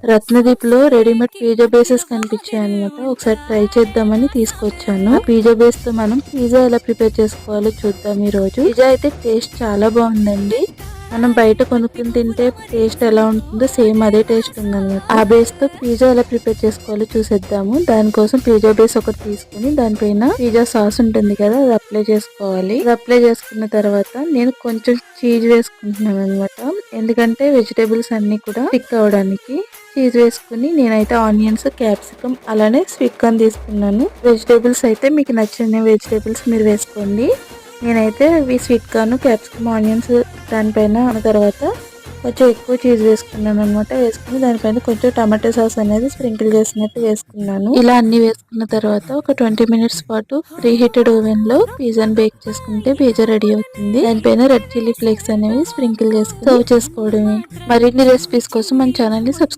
రత్నదీప్లో readymade pizza bases కనిపించాయి అనమాట. ఒకసారి ట్రై చేద్దామని తీసుకొచ్చాను. పిజ్జా బేస్ తో మనం పిజ్జా ఎలా ప్రిపేర్ చేసుకోవాలో చూద్దాం. ఈ రోజు పిజ్జా అయితే టేస్ట్ చాలా బాగుందండి. మనం బయట కొనుక్కుని తింటే టేస్ట్ ఎలా ఉంటుందో సేమ్ అదే టేస్ట్ ఉందన్నమాట. ఆ బేస్ తో పిజ్జా ఎలా ప్రిపేర్ చేసుకోవాలో చూసేద్దాము. దానికోసం పిజ్జా బేస్ ఒకటి తీసుకుని దానిపైన పిజ్జా సాస్ ఉంటుంది కదా, అది అప్లై చేసుకోవాలి. అది అప్లై చేసుకున్న తర్వాత నేను కొంచెం చీజ్ వేసుకుంటున్నాను అనమాట. ఎందుకంటే వెజిటేబుల్స్ అన్ని కూడా స్టిక్ అవడానికి. చీజ్ వేసుకుని నేనైతే ఆనియన్స్, క్యాప్సికమ్ అలానే స్వీట్ కార్న్ తీసుకున్నాను. వెజిటేబుల్స్ అయితే మీకు నచ్చిన వెజిటేబుల్స్ మీరు వేసుకోండి. నేనైతే ఈ స్వీట్ కార్న్, క్యాప్సికమ్, ఆనియన్స్ దానిపైన తర్వాత కొంచెం ఎక్కువ చీజ్ వేసుకున్నాను అనమాట. వేసుకుని దానిపైన కొంచెం టమాటో సాస్ అనేది స్ప్రింకిల్ చేసినట్టు వేసుకున్నాను. ఇలా అన్ని వేసుకున్న తర్వాత ఒక 20 మినిట్స్ పాటు ప్రీ హీటెడ్ ఓవెన్ లో పిజ్జాని బేక్ చేసుకుంటే పిజ్జా రెడీ అవుతుంది. దానిపైన రెడ్ చిల్లీ ఫ్లేక్స్ అనేవి స్ప్రింకిల్ చేసుకుని సర్వ్ చేసుకోవడమే. మరిన్ని రెసిపీస్ కోసం మన ఛానల్ ని సబ్స్క్రైబ్